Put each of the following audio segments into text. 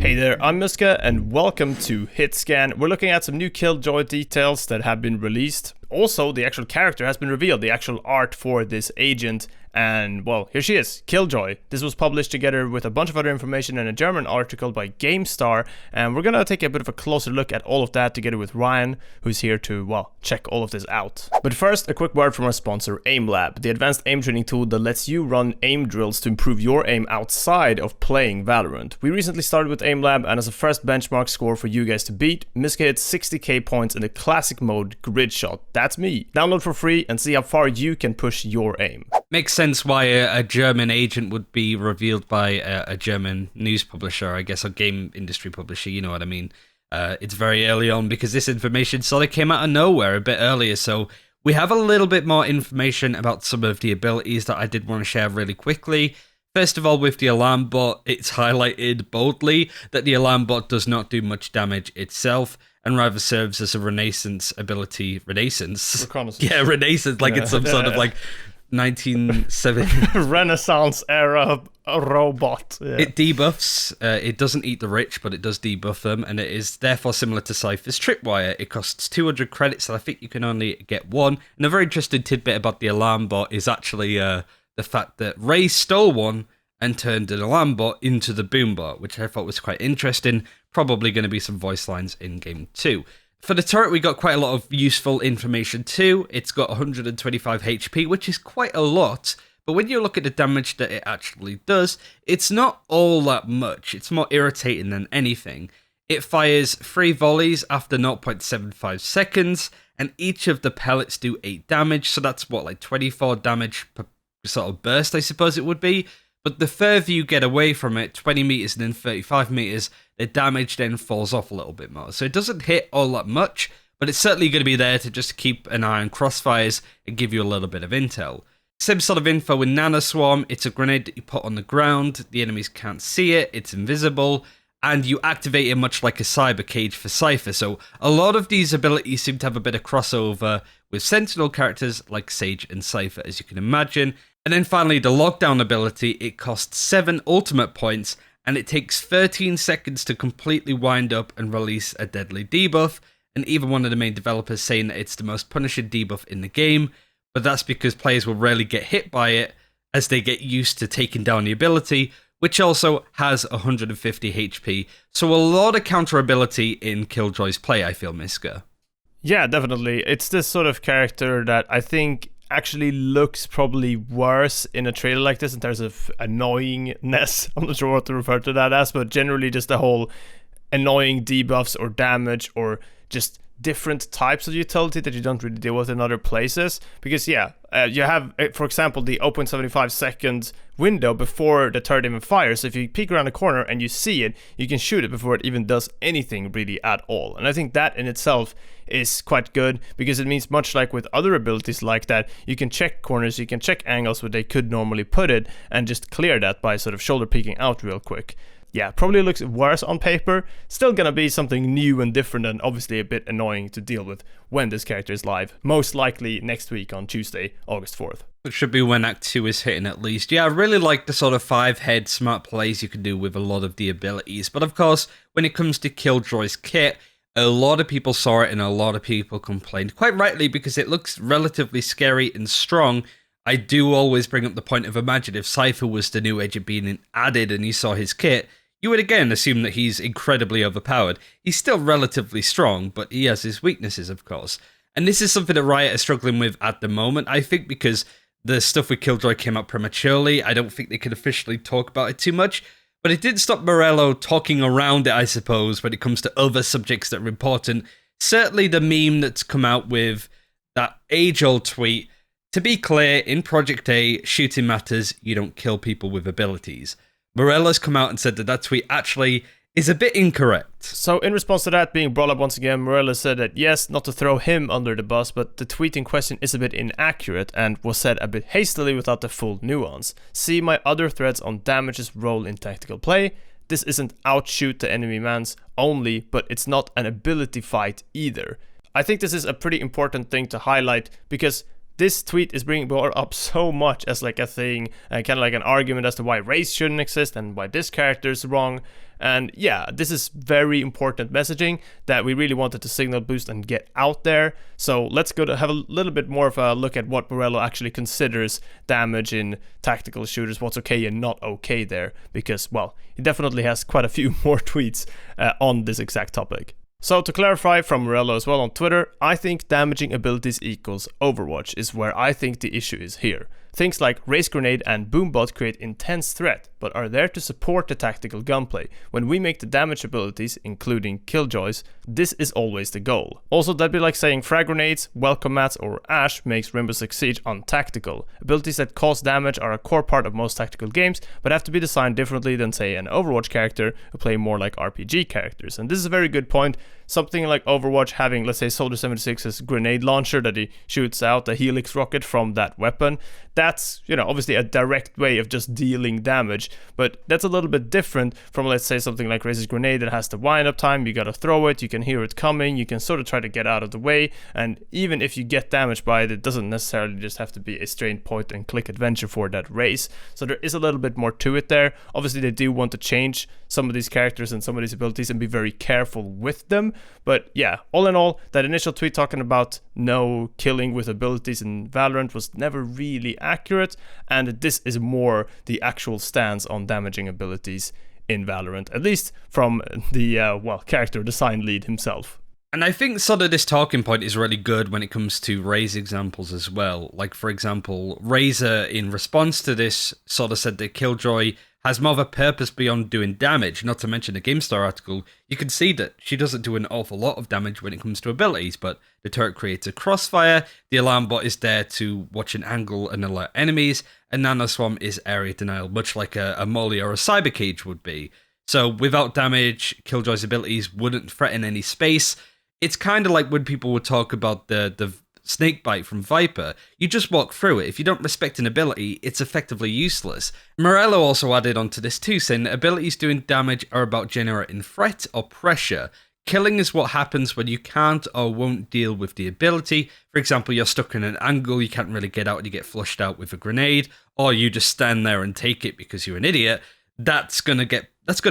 Hey there, I'm Muska and welcome to HitScan. We're looking at some new Killjoy details that have been released. Also, the actual character has been revealed, the actual art for this agent. And, well, here she is, Killjoy. This was published together with a bunch of other information in a German article by GameStar. And we're gonna take a bit of a closer look at all of that together with Ryan, who's here to, well, check all of this out. But first, a quick word from our sponsor, AimLab, the advanced aim training tool that lets you run aim drills to improve your aim outside of playing Valorant. We recently started with AimLab, and as a first benchmark score for you guys to beat, Miska hit 60k points in the classic mode grid shot. That's me. Download for free and see how far you can push your aim. Makes sense why a German agent would be revealed by a German news publisher, I guess, a game industry publisher, you know what I mean. It's very early on because this information sort of came out of nowhere a bit earlier, so we have a little bit more information about some of the abilities that I did want to share really quickly. First of all, with the alarm bot, it's highlighted boldly that the alarm bot does not do much damage itself, and rather serves as a renaissance ability. Renaissance? Reconnaissance. Yeah, renaissance, like it's some sort of like 1970 Renaissance era robot. Yeah. It debuffs. It doesn't eat the rich, but it does debuff them, and it is therefore similar to Cypher's Tripwire. It costs 200 credits, and I think you can only get one. And a very interesting tidbit about the alarm bot is actually the fact that Ray stole one and turned an alarm bot into the boom bot, which I thought was quite interesting. Probably going to be some voice lines in game 2. For the turret, we got quite a lot of useful information too. It's got 125 HP, which is quite a lot, but when you look at the damage that it actually does, it's not all that much. It's more irritating than anything. It fires 3 volleys after 0.75 seconds, and each of the pellets do 8 damage, so that's what, like 24 damage per sort of burst, I suppose it would be. But the further you get away from it, 20 meters and then 35 meters, the damage then falls off a little bit more. So it doesn't hit all that much, but it's certainly going to be there to just keep an eye on crossfires and give you a little bit of intel. Same sort of info with Nanoswarm. It's a grenade that you put on the ground. The enemies can't see it. It's invisible. And you activate it much like a cyber cage for Cypher. So a lot of these abilities seem to have a bit of crossover with Sentinel characters like Sage and Cypher, as you can imagine. And then finally, the lockdown ability, it costs 7 ultimate points, and it takes 13 seconds to completely wind up and release a deadly debuff, and even one of the main developers saying that it's the most punishing debuff in the game, but that's because players will rarely get hit by it as they get used to taking down the ability, which also has 150 HP, so a lot of counterability in Killjoy's play, I feel, Miska. Yeah, definitely. It's this sort of character that I think actually looks probably worse in a trailer like this in terms of annoyingness. I'm not sure what to refer to that as, but generally just the whole annoying debuffs or damage or just different types of utility that you don't really deal with in other places. Because yeah, you have, for example, the 0.75 second window before the turret even fires. So if you peek around the corner and you see it, you can shoot it before it even does anything really at all. And I think that in itself is quite good, because it means much like with other abilities like that, you can check corners, you can check angles where they could normally put it, and just clear that by sort of shoulder peeking out real quick. Yeah, probably looks worse on paper. Still gonna be something new and different, and obviously a bit annoying to deal with when this character is live. Most likely next week on Tuesday, August 4th. It should be when Act 2 is hitting at least. Yeah, I really like the sort of 5-head smart plays you can do with a lot of the abilities. But of course, when it comes to Killjoy's kit, a lot of people saw it and a lot of people complained. Quite rightly, because it looks relatively scary and strong. I do always bring up the point of, imagine if Cypher was the new agent being added and you saw his kit, you would again assume that he's incredibly overpowered. He's still relatively strong, but he has his weaknesses, of course. And this is something that Riot is struggling with at the moment, I think, because the stuff with Killjoy came out prematurely. I don't think they could officially talk about it too much, but it did stop Morello talking around it, I suppose, when it comes to other subjects that are important. Certainly the meme that's come out with that age-old tweet, to be clear, in Project A, shooting matters, you don't kill people with abilities. Morello's come out and said that that tweet actually is a bit incorrect. So in response to that being brought up once again, Morello said that yes, not to throw him under the bus, but the tweet in question is a bit inaccurate and was said a bit hastily without the full nuance. See my other threads on damage's role in tactical play. This isn't outshoot the enemy man's only, but it's not an ability fight either. I think this is a pretty important thing to highlight, because this tweet is being brought up so much as like a thing, kind of like an argument as to why race shouldn't exist and why this character is wrong. And yeah, this is very important messaging that we really wanted to signal boost and get out there. So let's go to have a little bit more of a look at what Morello actually considers damage in tactical shooters, what's okay and not okay there, because, well, he definitely has quite a few more tweets on this exact topic. So to clarify from Morello as well on Twitter, I think damaging abilities equals Overwatch is where I think the issue is here. Things like Raise Grenade and Boombot create intense threat, but are there to support the tactical gunplay. When we make the damage abilities, including Killjoys, this is always the goal. Also, that'd be like saying Frag Grenades, Welcome Mats or Ash makes Rainbow Six Siege untactical. Abilities that cause damage are a core part of most tactical games, but have to be designed differently than, say, an Overwatch character who play more like RPG characters. And this is a very good point. Something like Overwatch having, let's say, Soldier 76's grenade launcher that he shoots out the Helix rocket from that weapon, that's, obviously a direct way of just dealing damage, but that's a little bit different from, let's say, something like Raise's grenade that has the wind-up time. You gotta throw it, you can hear it coming, you can sort of try to get out of the way, and even if you get damaged by it, it doesn't necessarily just have to be a straight point-and-click adventure for that race. So there is a little bit more to it there. Obviously, they do want to change some of these characters and some of these abilities and be very careful with them. But yeah, all in all, that initial tweet talking about no killing with abilities in Valorant was never really accurate, and this is more the actual stance on damaging abilities in Valorant, at least from the, character design lead himself. And I think sort of this talking point is really good when it comes to Raze examples as well. Like, for example, Razor, in response to this, sort of said that Killjoy has more of a purpose beyond doing damage. Not to mention the GameStar article, you can see that she doesn't do an awful lot of damage when it comes to abilities, but the turret creates a crossfire, the alarm bot is there to watch an angle and alert enemies, and Nanoswarm is area denial, much like a Molly or a Cyber Cage would be. So without damage, Killjoy's abilities wouldn't threaten any space. It's kind of like when people would talk about the snake bite from Viper. You just walk through it. If you don't respect an ability, it's effectively useless. Morello also added onto this too, saying that abilities doing damage are about generating threat or pressure. Killing is what happens when you can't or won't deal with the ability. For example, you're stuck in an angle, you can't really get out and you get flushed out with a grenade, or you just stand there and take it because you're an idiot. That's gonna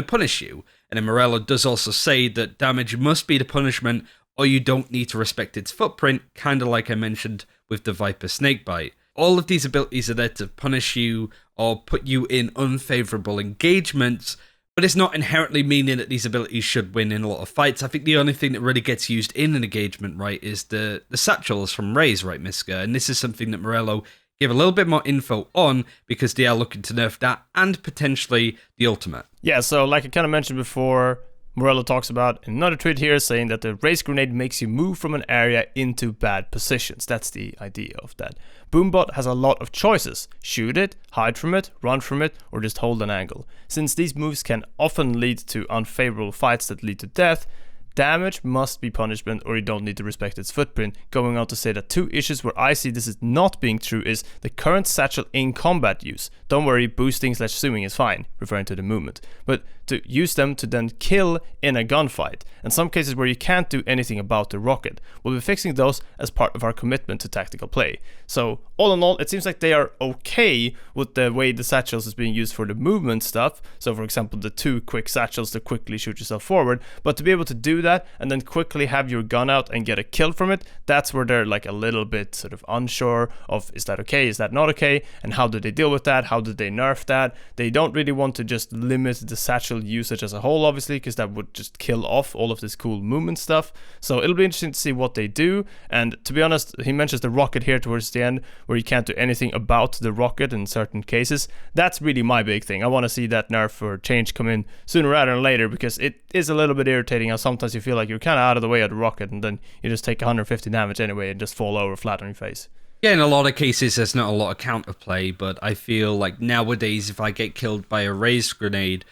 punish you. And then Morello does also say that damage must be the punishment, or you don't need to respect its footprint, kind of like I mentioned with the Viper Snakebite. All of these abilities are there to punish you or put you in unfavorable engagements, but it's not inherently meaning that these abilities should win in a lot of fights. I think the only thing that really gets used in an engagement, right, is the satchels from Raze, right, Miska? And this is something that Morello gave a little bit more info on because they are looking to nerf that and potentially the ultimate. Yeah, so like I kind of mentioned before, Morello talks about another tweet here saying that the Raise Grenade makes you move from an area into bad positions. That's the idea of that. Boombot has a lot of choices. Shoot it, hide from it, run from it, or just hold an angle. Since these moves can often lead to unfavorable fights that lead to death, damage must be punishment or you don't need to respect its footprint. Going on to say that two issues where I see this is not being true is the current satchel in combat use. Don't worry, boosting/zooming is fine, referring to the movement. But to use them to then kill in a gunfight, and some cases where you can't do anything about the rocket. We'll be fixing those as part of our commitment to tactical play. So all in all, it seems like they are okay with the way the satchels is being used for the movement stuff. So for example, the two quick satchels to quickly shoot yourself forward, but to be able to do that and then quickly have your gun out and get a kill from it, that's where they're like a little bit sort of unsure of, is that okay, is that not okay, and how do they deal with that, how do they nerf that. They don't really want to just limit the satchel usage as a whole, obviously, because that would just kill off all of this cool movement stuff. So it'll be interesting to see what they do. And to be honest, he mentions the rocket here towards the end where you can't do anything about the rocket in certain cases. That's really my big thing. I want to see that nerf or change come in sooner rather than later, because it is a little bit irritating how sometimes you feel like you're kind of out of the way of the rocket and then you just take 150 damage anyway and just fall over flat on your face. Yeah, in a lot of cases, there's not a lot of counterplay, but I feel like nowadays, if I get killed by a raised grenade,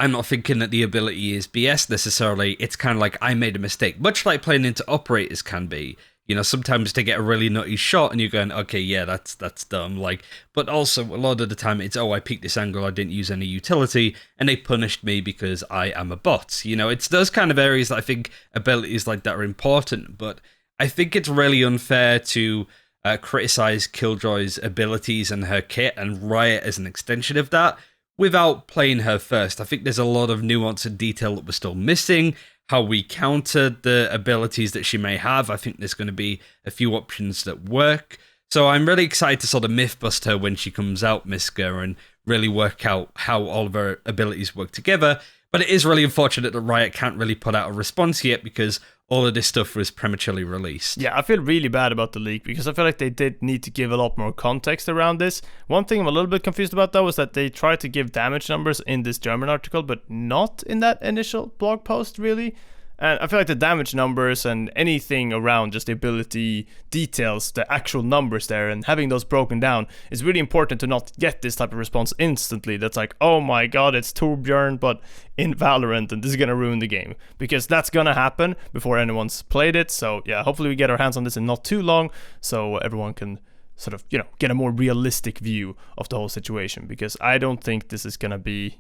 I'm not thinking that the ability is BS necessarily. It's kind of like I made a mistake, much like playing into operators can be. You know, sometimes they get a really nutty shot and you're going, okay, yeah, that's dumb. Like, but also a lot of the time it's, oh, I peeked this angle, I didn't use any utility, and they punished me because I am a bot. You know, it's those kind of areas that I think abilities like that are important, but I think it's really unfair to criticize Killjoy's abilities and her kit and Riot as an extension of that, without playing her first. I think there's a lot of nuance and detail that we're still missing. How we counter the abilities that she may have. I think there's going to be a few options that work. So I'm really excited to sort of myth bust her when she comes out, Miska, and really work out how all of her abilities work together. But it is really unfortunate that Riot can't really put out a response yet because all of this stuff was prematurely released. Yeah, I feel really bad about the leak because I feel like they did need to give a lot more context around this. One thing I'm a little bit confused about though is that they tried to give damage numbers in this German article, but not in that initial blog post really. And I feel like the damage numbers and anything around just the ability details, the actual numbers there, and having those broken down is really important to not get this type of response instantly. That's like, oh my god, it's Torbjorn, but in Valorant, and this is gonna ruin the game. Because that's gonna happen before anyone's played it. So yeah, hopefully we get our hands on this in not too long, so everyone can sort of, get a more realistic view of the whole situation, because I don't think this is gonna be,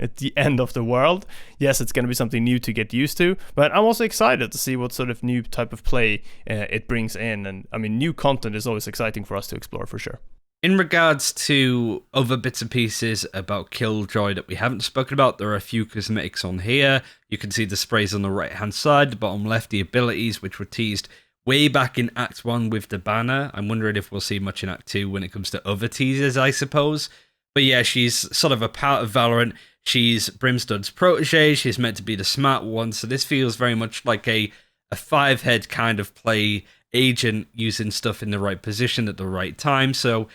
at the end of the world. Yes, it's gonna be something new to get used to, but I'm also excited to see what sort of new type of play it brings in, and I mean, new content is always exciting for us to explore for sure. In regards to other bits and pieces about Killjoy that we haven't spoken about, there are a few cosmetics on here. You can see the sprays on the right hand side, the bottom left, the abilities, which were teased way back in Act 1 with the banner. I'm wondering if we'll see much in Act 2 when it comes to other teasers, I suppose. But yeah, she's sort of a part of Valorant. She's Brimstone's protege. She's meant to be the smart one. So this feels very much like a five-head kind of play agent using stuff in the right position at the right time. So,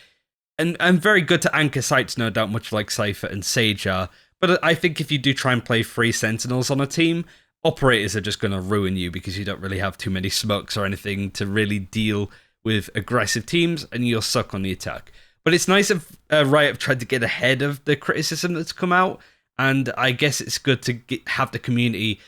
and very good to anchor sites, no doubt, much like Cypher and Sage are. But I think if you do try and play 3 Sentinels on a team, operators are just going to ruin you because you don't really have too many smokes or anything to really deal with aggressive teams, and you'll suck on the attack. But it's nice if Riot tried to get ahead of the criticism that's come out, and I guess it's good to have the community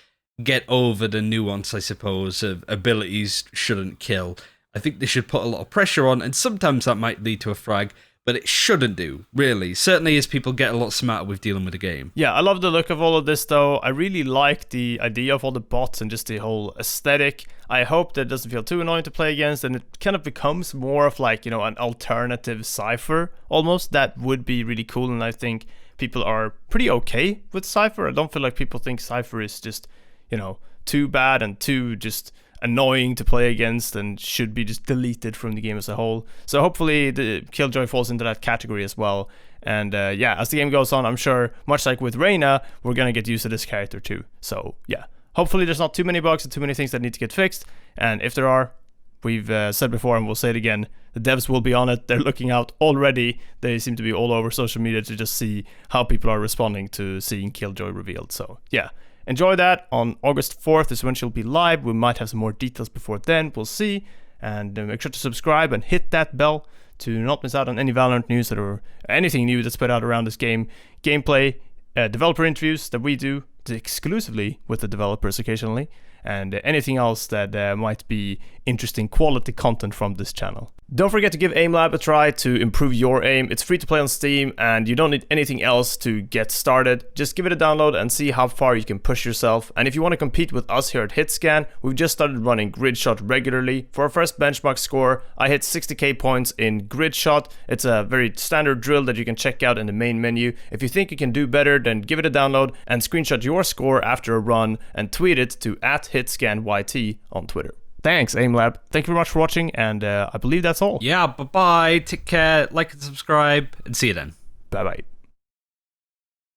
get over the nuance, I suppose, of abilities shouldn't kill. I think they should put a lot of pressure on, and sometimes that might lead to a frag, but it shouldn't do, really. Certainly as people get a lot smarter with dealing with the game. Yeah, I love the look of all of this, though. I really like the idea of all the bots and just the whole aesthetic. I hope that it doesn't feel too annoying to play against, and it kind of becomes more of like, an alternative Cypher, almost. That would be really cool, and I think people are pretty okay with Cypher. I don't feel like people think Cypher is just, too bad and too just annoying to play against and should be just deleted from the game as a whole. So hopefully the Killjoy falls into that category as well. And as the game goes on, I'm sure, much like with Reyna, we're gonna get used to this character too. So yeah, hopefully there's not too many bugs and too many things that need to get fixed. And if there are, we've said before and we'll say it again, the devs will be on it. They're looking out already. They seem to be all over social media to just see how people are responding to seeing Killjoy revealed. So yeah, enjoy that. On August 4th is when she'll be live. We might have some more details before then. We'll see. And make sure to subscribe and hit that bell to not miss out on any Valorant news or anything new that's put out around this game. Gameplay, developer interviews that we do exclusively with the developers occasionally, and anything else that might be interesting quality content from this channel. Don't forget to give AimLab a try to improve your aim. It's free to play on Steam, and you don't need anything else to get started. Just give it a download and see how far you can push yourself. And if you want to compete with us here at HitScan, we've just started running grid shot regularly. For our first benchmark score, I hit 60k points in grid shot. It's a very standard drill that you can check out in the main menu. If you think you can do better, then give it a download and screenshot your score after a run and tweet it to @HitScanYT on Twitter. Thanks, AimLab. Thank you very much for watching, and I believe that's all. Yeah, bye-bye. Take care, like and subscribe, and see you then. Bye-bye.